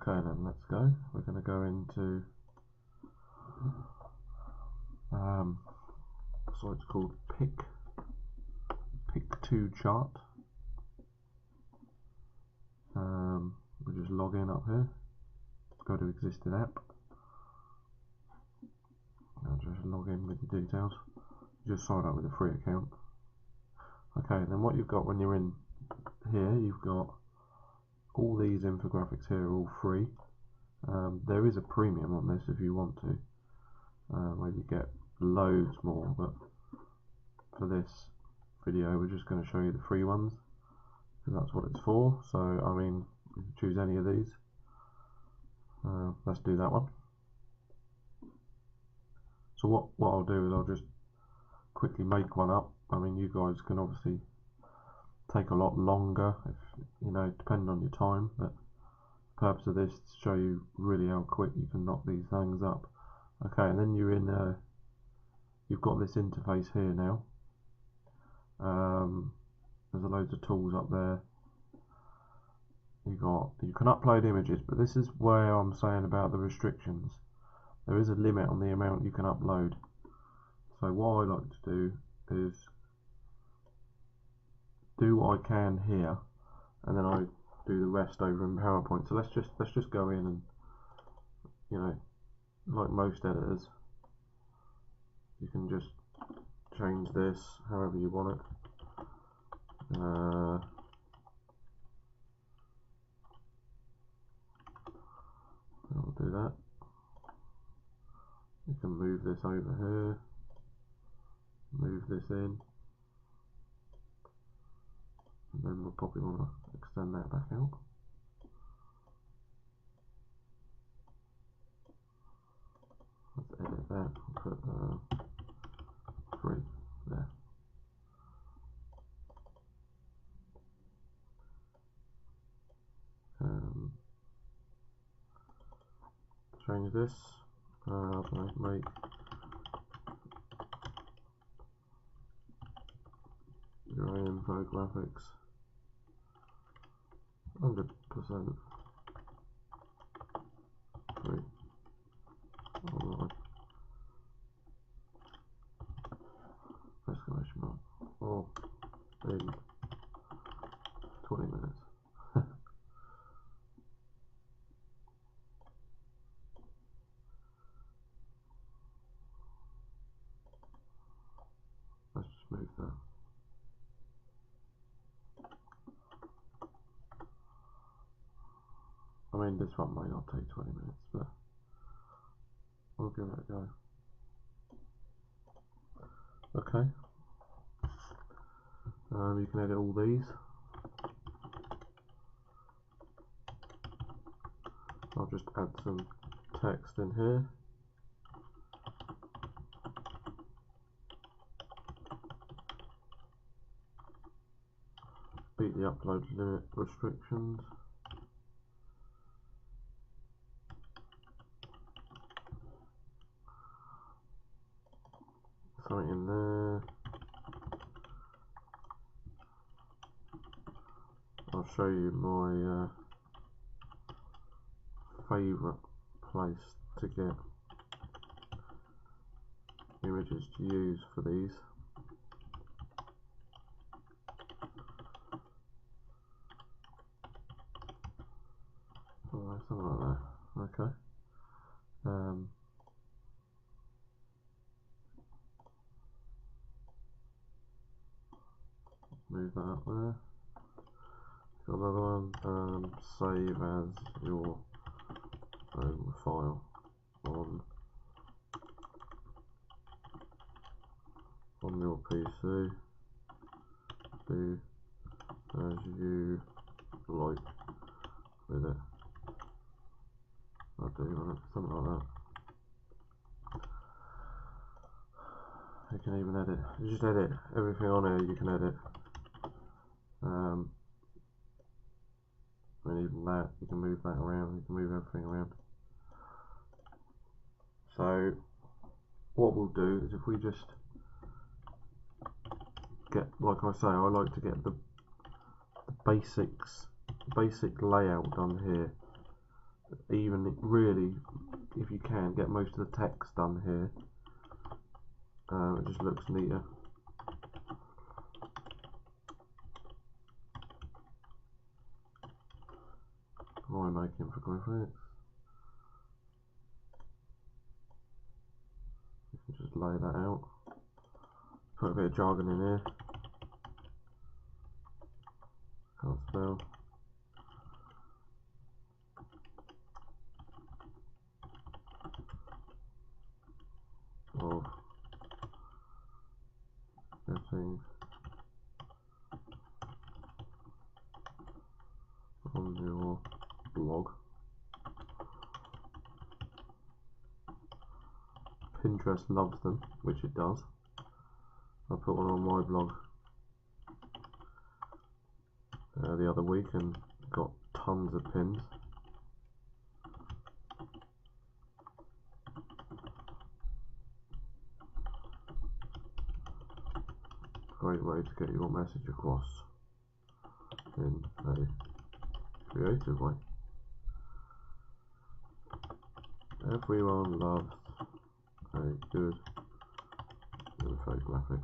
Okay, then let's go. We're going to go into so it's called pick to chart. We'll just log in up here, go to existing app. I'll just log in with the details. Just sign up with a free account. Okay, then what you've got when you're in here, you've got all these infographics here are all free. There is a premium on this if you want to, where you get loads more, but for this video we're just going to show you the free ones because that's what it's for. So I mean, you can choose any of these. Let's do that one. So what I'll do is I'll just quickly make one up. I mean, you guys can obviously take a lot longer, if you know, depending on your time, but the purpose of this is to show you really how quick you can knock these things up. Okay, and then you're in you've got this interface here now. There's loads of tools up there. You can upload images, but this is where I'm saying about the restrictions. There is a limit on the amount you can upload. So what I like to do is do what I can here, and then I do the rest over in PowerPoint. So let's just go in and, you know, like most editors, you can just change this however you want it. I'll do that. You can move this over here, move this in, and then we'll probably want to extend that back out. Let's edit that. I'll put 3 there. Change this. Make your infographics 100% free online. Exclamation mark. Or in 20 minutes. Let's just move that. I mean, this one may not take 20 minutes, but we'll give it a go. Okay. You can edit all these. I'll just add some text in here. Beat the upload limit restrictions. Something in there. I'll show you my favourite place to get images to use for these. Something like that. Okay. Move that up there. Got another one. Save as your own file on your PC. Do as you like with it. I'll do something like that. You can even edit. You just edit everything on here. You can edit. I mean, even that, you can move that around. You can move everything around. So what we'll do is, if we just get, like I say, I like to get the basic layout done here. even really, if you can, get most of the text done here. It just looks neater. Why make infographics? You can just lay that out. Put a bit of jargon in here. Can't spell. Of getting on your blog. Pinterest loves them, which it does. I put one on my blog the other week and got tons of pins. Great way to get your message across in a creative way. Everyone loves a good infographic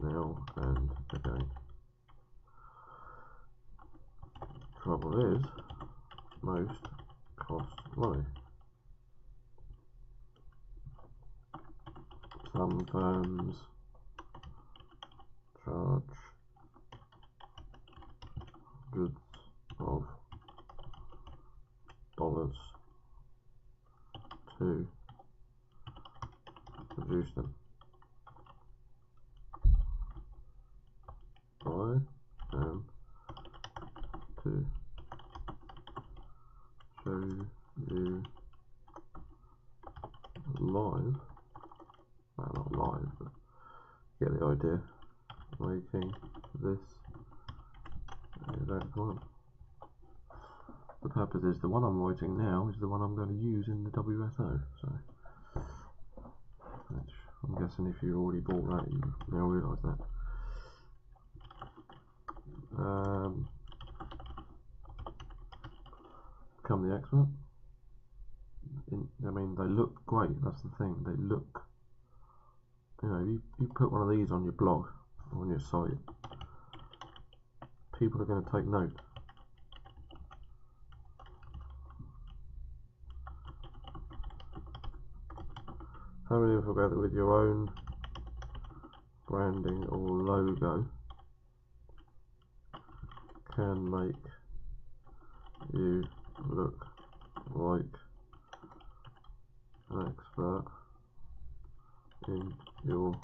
now and again. Trouble is, most cost money. Some firms charge hundreds of dollars to produce them. I am to show you live, well, not live, but get the idea, making this exact one. The purpose is the one I'm writing now is the one I'm going to use in the WSO, so which I'm guessing if you already bought that you now realise that. Become the expert. I mean, they look great, that's the thing, they look, you know, you put one of these on your blog, on your site, people are going to take note. Having an infographic with your own branding or logo can make you look like an expert in your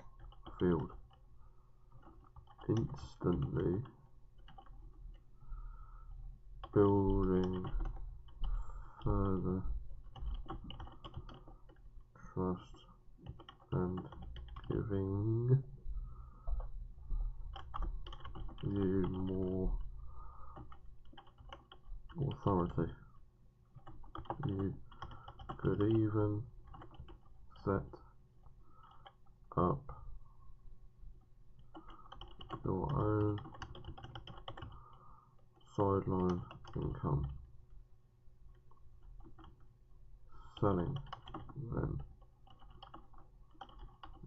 field, instantly building further trust and giving you more authority. You could even set up your own sideline income selling them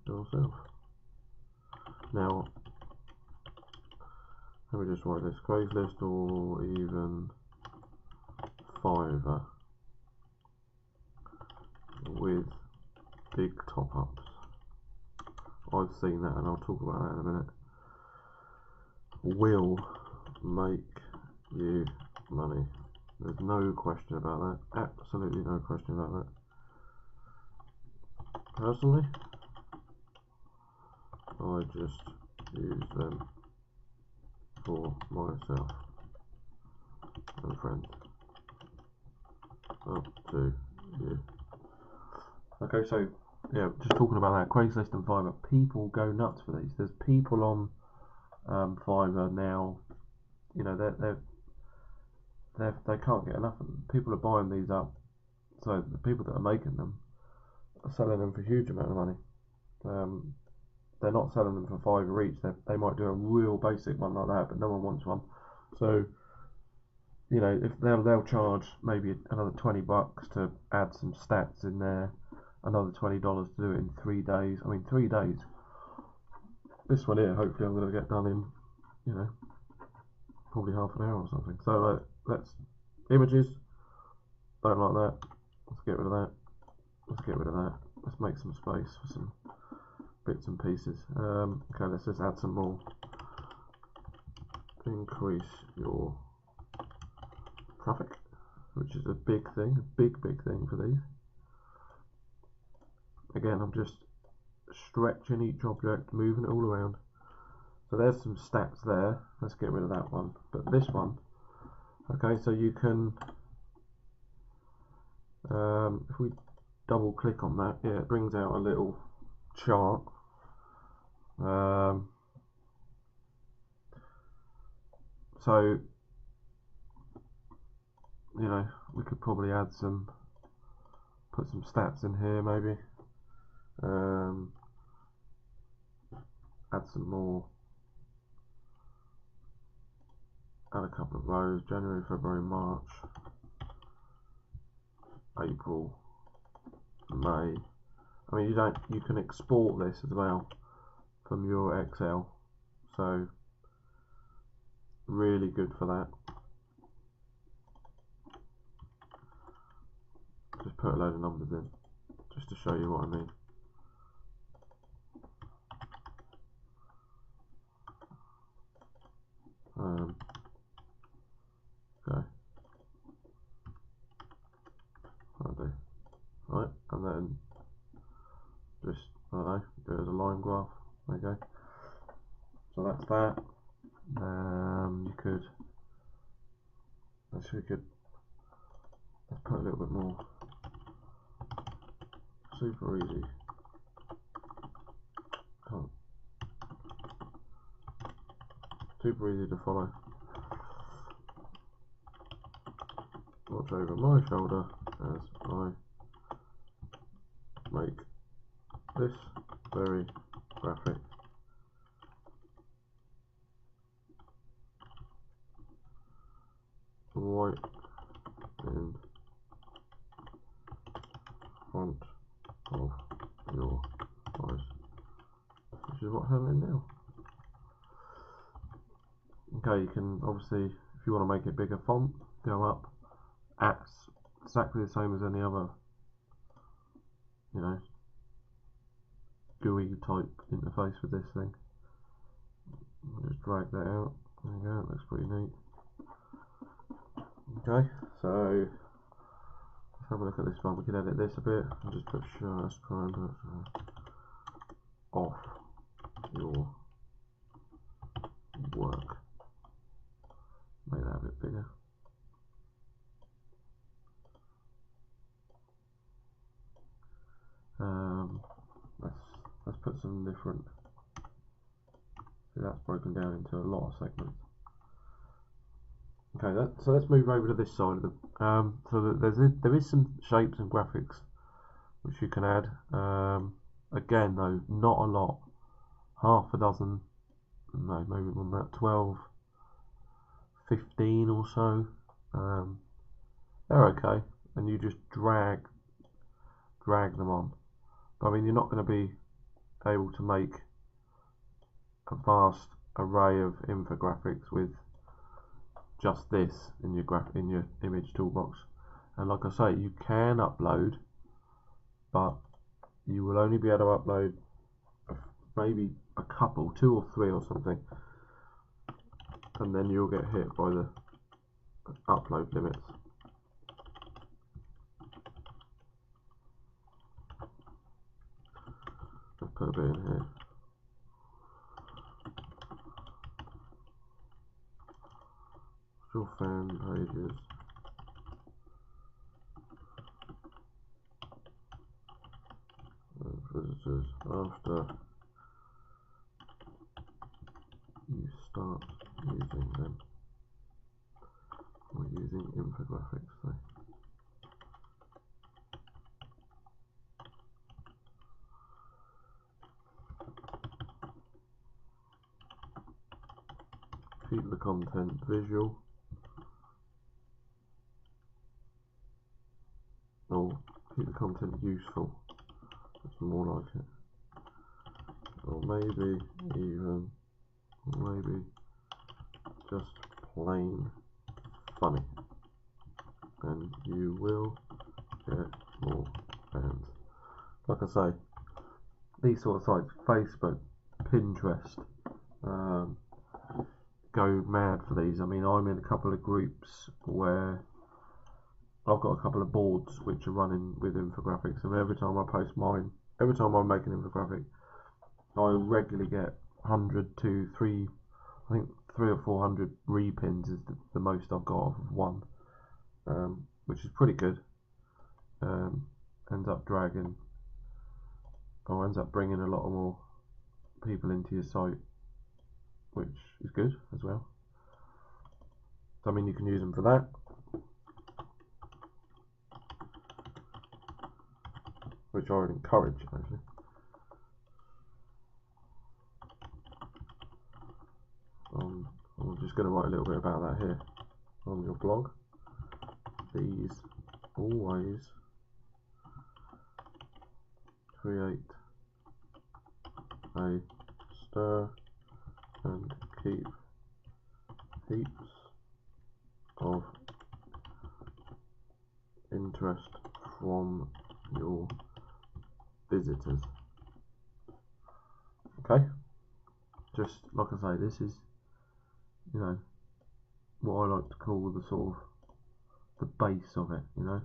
yourself. Now, let me just write this: Craigslist or even Fiverr with big top-ups. I've seen that and I'll talk about that in a minute. Will make you money. There's no question about that. Absolutely no question about that. Personally, I just use them for myself and friends. Up to you. Okay, so yeah, just talking about that, Craigslist and Fiverr, people go nuts for these. There's people on Fiverr now, you know, they can't get enough of them. People are buying these up, so the people that are making them are selling them for a huge amount of money. They're not selling them for $5 each. They might do a real basic one like that, but no one wants one. So you know, if they'll charge maybe another $20 to add some stats in there, another $20 to do it in 3 days. I mean, 3 days. This one here, hopefully, I'm going to get done in, you know, probably half an hour or something. So let's images. Don't like that. Let's get rid of that. Let's get rid of that. Let's make some space for some bits and pieces. Okay, let's just add some more. Increase your traffic, which is a big thing, a big thing for these. Again, I'm just stretching each object, moving it all around. So there's some stats there. Let's get rid of that one. But this one, okay, so you can, if we double click on that, yeah, it brings out a little chart. So, you know, we could probably add some, put some stats in here maybe. Add some more, add a couple of rows, January, February, March, April, May. I mean, you can export this as well from your Excel, so really good for that. Just put a load of numbers in, just to show you what I mean. Okay, I'll do. Right, and then just, I don't know, do it as a line graph. There you go. So that's that. You could, let's put a little bit more. Super easy. Super easy to follow. Watch over my shoulder as I make this very graphic. Right in front of your eyes, which is what's happening now. Okay, you can obviously, if you want to make it bigger font, go up. At exactly the same as any other, you know, GUI type interface with this thing. I'll just drag that out. There you go, it looks pretty neat. Okay, so let's have a look at this one. We can edit this a bit. I'll just put prime off your work. Make that a bit bigger. Let's put some different. See, that's broken down into a lot of segments. Okay, so let's move over to this side of the. So there is some shapes and graphics which you can add. Again, though, not a lot. Half a dozen. No, maybe more than that. 12, 15 or so. They're okay, and you just drag them on. But, I mean, you're not going to be able to make a vast array of infographics with just this in your image toolbox. And like I say, you can upload, but you will only be able to upload maybe a couple, 2 or 3 or something, and then you'll get hit by the upload limits. Let's put a bit in here. Your fan pages. Visitors after you start using them, or using infographics. So. Keep the content visual. or keep the content useful. That's more like it. Or maybe even, maybe just plain funny, and you will get more fans. Like I say, these sort of sites, Facebook, Pinterest, go mad for these. I mean, I'm in a couple of groups where I've got a couple of boards which are running with infographics, and every time I post mine, every time I make an infographic, I regularly get 100 to 3, I think 300 or 400 repins is the most I've got of one, which is pretty good. Ends up dragging, or ends up bringing a lot more people into your site, which is good as well. So I mean, you can use them for that. Which I would encourage, actually. I'm just going to write a little bit about that here on your blog. These always create a stir and keep heaps of interest from your visitors. Okay, just like I say, this is, you know, what I like to call the sort of the base of it. You know,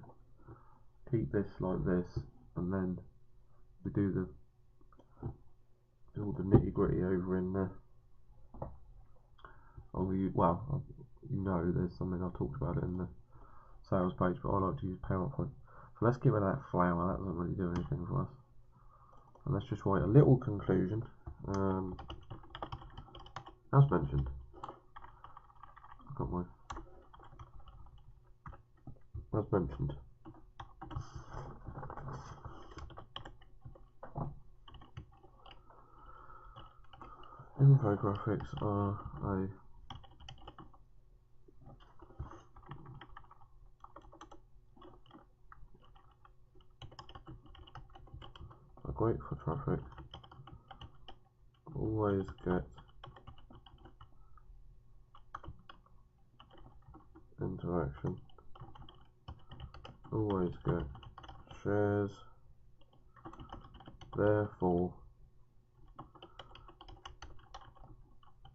keep this like this, and then we do all the nitty gritty over in there. Well, you know, there's something I talked about it in the sales page, but I like to use PowerPoint. So let's get rid of that flower. That doesn't really do anything for us. And let's just write a little conclusion. As mentioned, I've got my, as mentioned, infographics are great for traffic, always get interaction, always get shares, therefore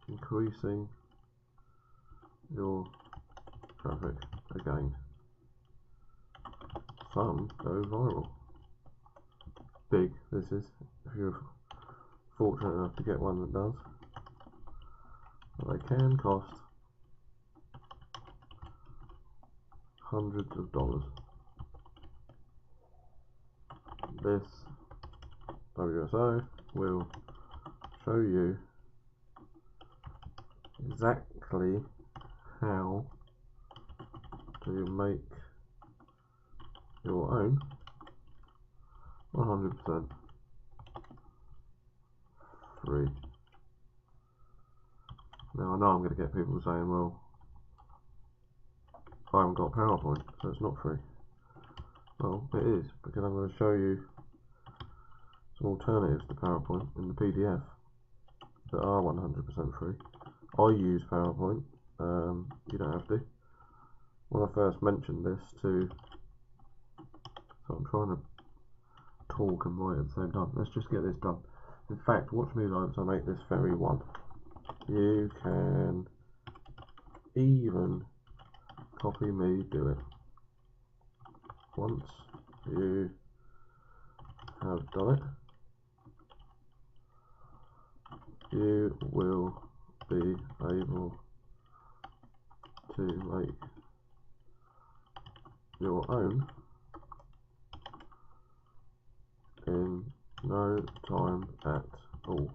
increasing your traffic again. Some go viral. Big, this is, if you're fortunate enough to get one that does. But they can cost hundreds of dollars. This WSO will show you exactly how to make your own 100% free. Now I know I'm going to get people saying, well, I haven't got PowerPoint, so it's not free. Well, it is, because I'm going to show you some alternatives to PowerPoint in the PDF that are 100% free. I use PowerPoint, you don't have to. When I first mentioned this to, so I'm trying to talk and write at the same time. Let's just get this done. In fact, watch me as I make this very one. You can even copy me do it. Once you have done it, you will be able to make your own in no time at all.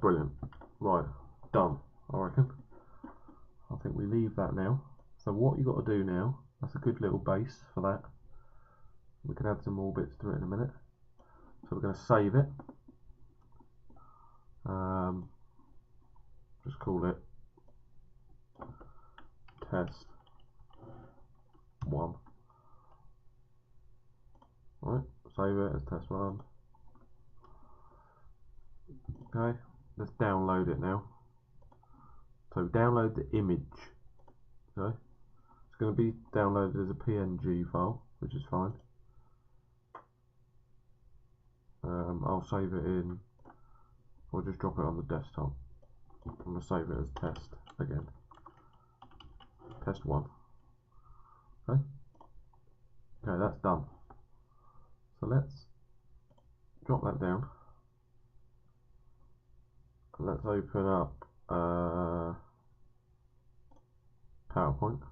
Brilliant. Right, done, I reckon. I think we leave that now. So what you've got to do now, that's a good little base for that. We can add some more bits to it in a minute. So we're going to save it. Just call it test 1. save it as test one. Okay, let's download it now. So download the image. Okay, it's going to be downloaded as a PNG file, which is fine. I'll save it in, or just drop it on the desktop. I'm going to save it as test again. Test one. Okay. Okay, that's done. So let's drop that down. And let's open up PowerPoint.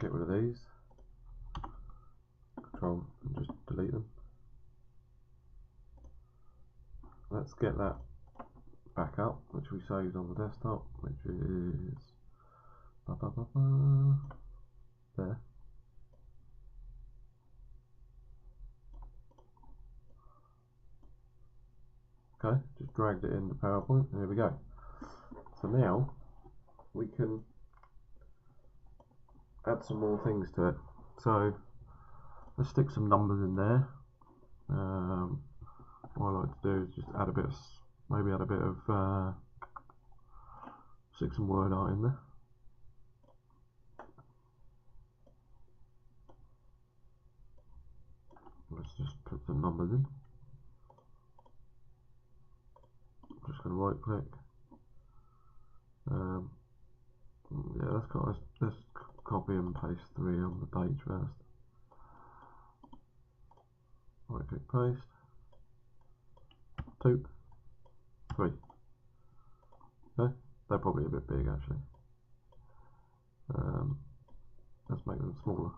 Get rid of these. Control and just delete them. Let's get that back up, which we saved on the desktop, which is there. Okay, just dragged it into PowerPoint, and there we go. So now we can add some more things to it. So let's stick some numbers in there. What I like to do is just add a bit of, maybe add a bit of, stick some word art in there. Let's just put some numbers in. I'm just going to right click. Yeah, let's copy and paste 3 on the page first. Right click, paste. 2, 3. Okay, they're probably a bit big actually. Let's make them smaller.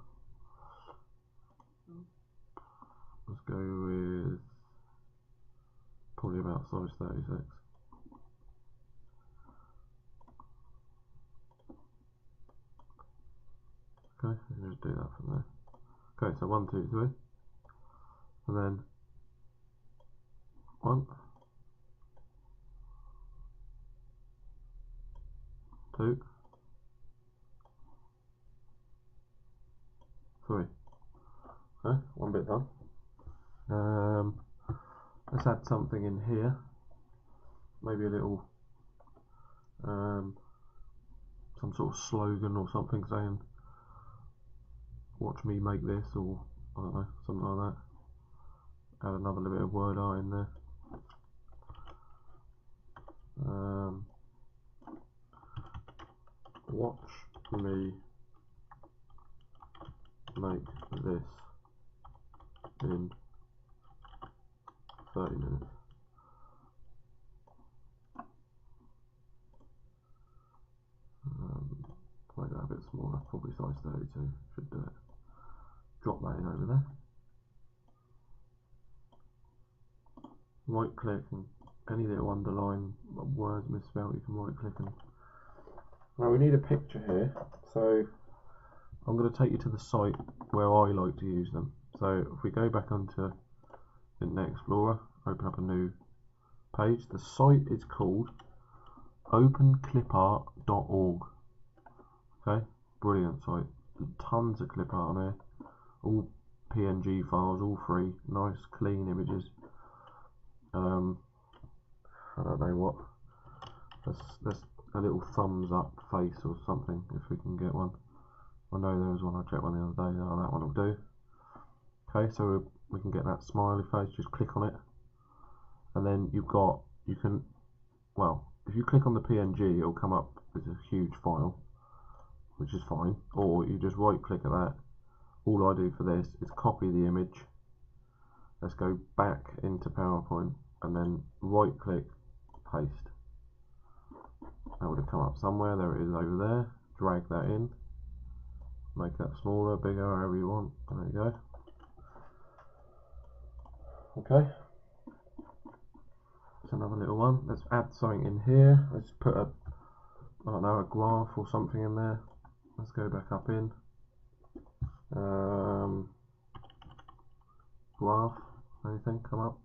Let's go with probably about size 36. Okay, you can just do that from there. Okay, so 1, 2, 3, and then 1, 2, 3. Okay, one bit done. Let's add something in here. Maybe a little, some sort of slogan or something saying, "Watch me make this," or I don't know, something like that. Add another little bit of word art in there. Watch me make this in 30 minutes. Make that a bit smaller, probably size 32, should do it. Drop that in over there. Right click, and any little underline words misspelled, you can right click and... Now we need a picture here, so I'm going to take you to the site where I like to use them. So if we go back onto Internet Explorer, open up a new page. The site is called openclipart.org. Okay, brilliant site. Tons of clip art on here, all PNG files, all free, nice clean images. I don't know what. Let's a little thumbs up face or something if we can get one. I know there was one I checked one the other day. Oh, that one will do. Okay, so we can get that smiley face. Just click on it, and then you can, well, if you click on the PNG, it'll come up as a huge file, which is fine. Or you just right click at that. All I do for this is copy the image. Let's go back into PowerPoint and then right click, paste. That would have come up somewhere. There it is over there. Drag that in. Make that smaller, bigger, however you want. There you go. Okay. That's another little one. Let's add something in here. Let's put a, I don't know, a graph or something in there. Let's go back up in. Graph. Anything come up?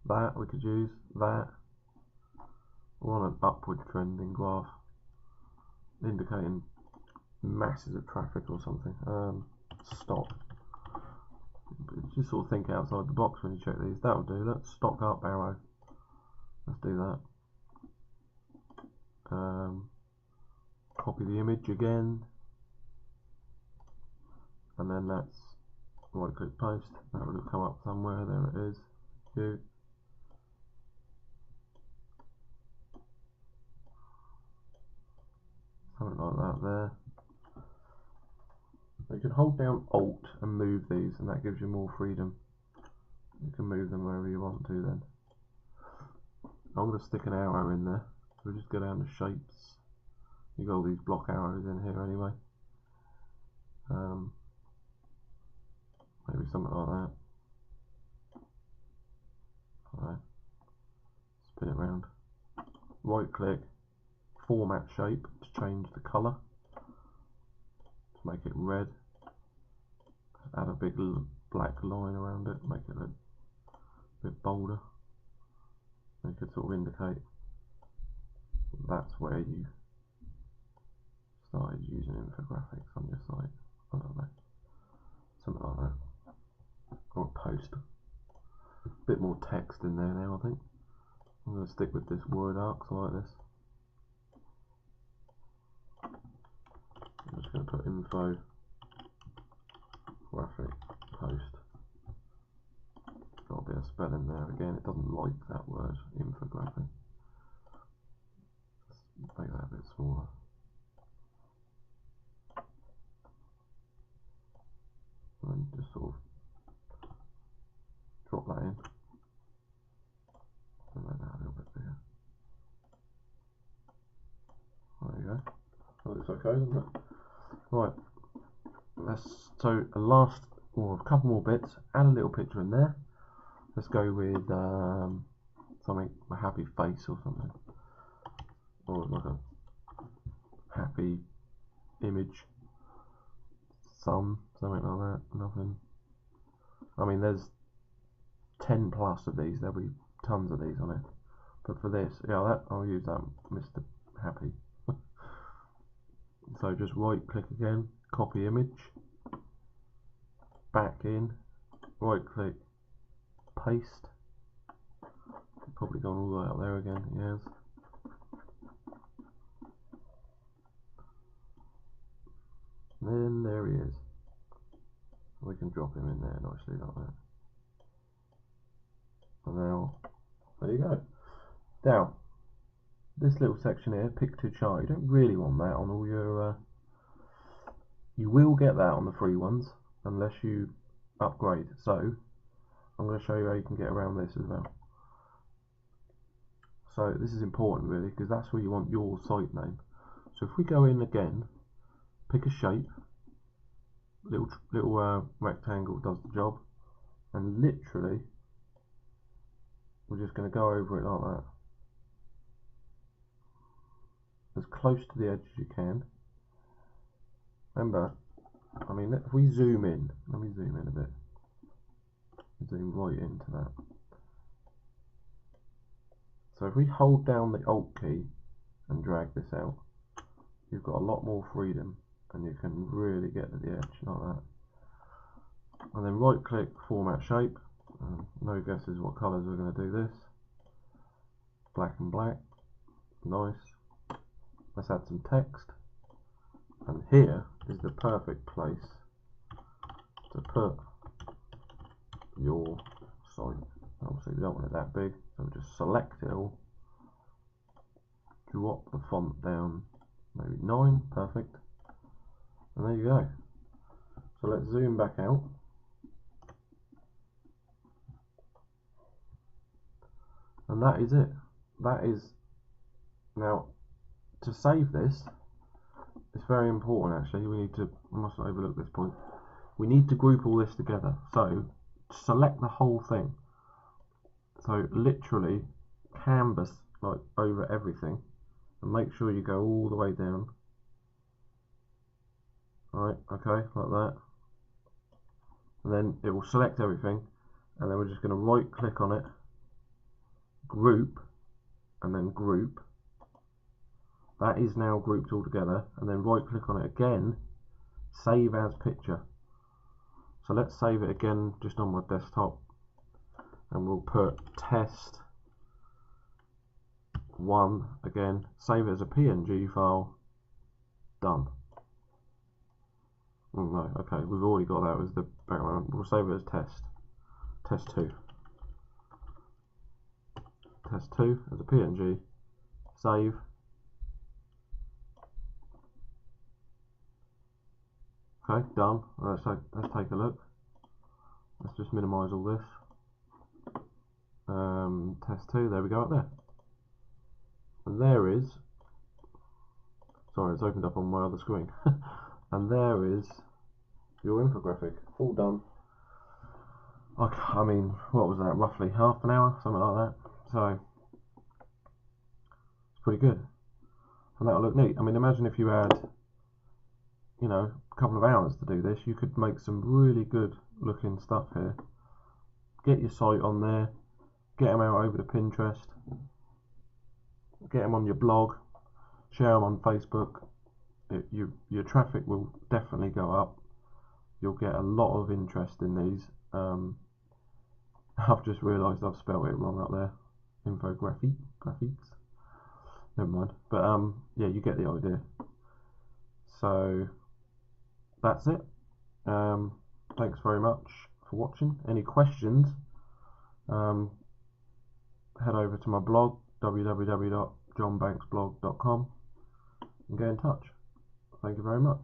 That we could use. That. We want an upward trending graph. indicating masses of traffic or something. Stop. Just sort of think outside the box when you check these. That'll do. Let's stock up arrow. Let's do that. Copy the image again, and then that's right click paste. That will come up somewhere. There it is. Cute. Something like that there. You can hold down Alt and move these, and that gives you more freedom. You can move them wherever you want to then. I'm going to stick an arrow in there. We'll just go down to shapes. You've got all these block arrows in here anyway. Maybe something like that. Alright. Spin it round. Right click, format shape to change the colour. To make it red. Add a big black line around it, make it look a bit bolder. You could sort of indicate that's where you started using infographics on your site. I don't know. Something like that. Or a post. A bit more text in there now, I think. I'm going to stick with this word arc, so like this. I'm just going to put info graphic post. Got a bit of spelling there again. It doesn't like that word, infographic. Let's make that a bit smaller. And just sort of drop that in. And make that a little bit bigger. There you go. That looks okay, doesn't it? Right. So a last, or a couple more bits. Add a little picture in there. Let's go with something, a happy face or something, or like a happy image, sun, something like that. Nothing. I mean, there's 10 plus of these. There'll be tons of these on it. But for this, yeah, that I'll use that Mr. Happy. So just right click again, copy image, back in, right click, paste. Probably gone all the way up there again, yes. And then there he is. We can drop him in there nicely like that. And now, there you go. Now, this little section here, pick to chart, you don't really want that on all your, you will get that on the free ones, unless you upgrade. So, I'm going to show you how you can get around this as well. So this is important really, because that's where you want your site name. So if we go in again, pick a shape, little rectangle does the job, and literally we're just going to go over it like that, as close to the edge as you can. Remember, I mean, if we zoom in, let me zoom in a bit, zoom right into that. So if we hold down the Alt key and drag this out, you've got a lot more freedom and you can really get to the edge like that. And then right click, format shape. No guesses what colours we're going to do this. Black and black. Nice. Let's add some text. And here is the perfect place to put your site. Obviously we don't want it that big, so we'll just select it all, drop the font down, maybe 9, perfect, and there you go. So let's zoom back out, and that is it. That is, now to save this, it's very important actually, we need to, I mustn't overlook this point, we need to group all this together. So select the whole thing. So literally canvas like over everything, and make sure you go all the way down. Alright, okay, like that. And then it will select everything, and then we're just going to right click on it, group, and then group, that is now grouped all together, and then right click on it again, save as picture. So let's save it again just on my desktop, and we'll put test 1 again, save it as a PNG file, done. Oh no, okay, we've already got that as the background. We'll save it as test 2 as a PNG, save. Okay, done. Let's take a look. Let's just minimize all this. Test 2, there we go, up there. And there is, sorry, it's opened up on my other screen. And there is your infographic, all done. I mean, what was that, roughly half an hour, something like that. So, it's pretty good. And that'll look neat. I mean, imagine if you had, you know, a couple of hours to do this, you could make some really good looking stuff here. Get your site on there, get them out over to Pinterest, get them on your blog, share them on Facebook. Your traffic will definitely go up. You'll get a lot of interest in these. I've just realised I've spelled it wrong up there. Graphics. Never mind. But yeah, you get the idea. So that's it. Thanks very much for watching. Any questions? Head over to my blog, www.johnbanksblog.com, and get in touch. Thank you very much.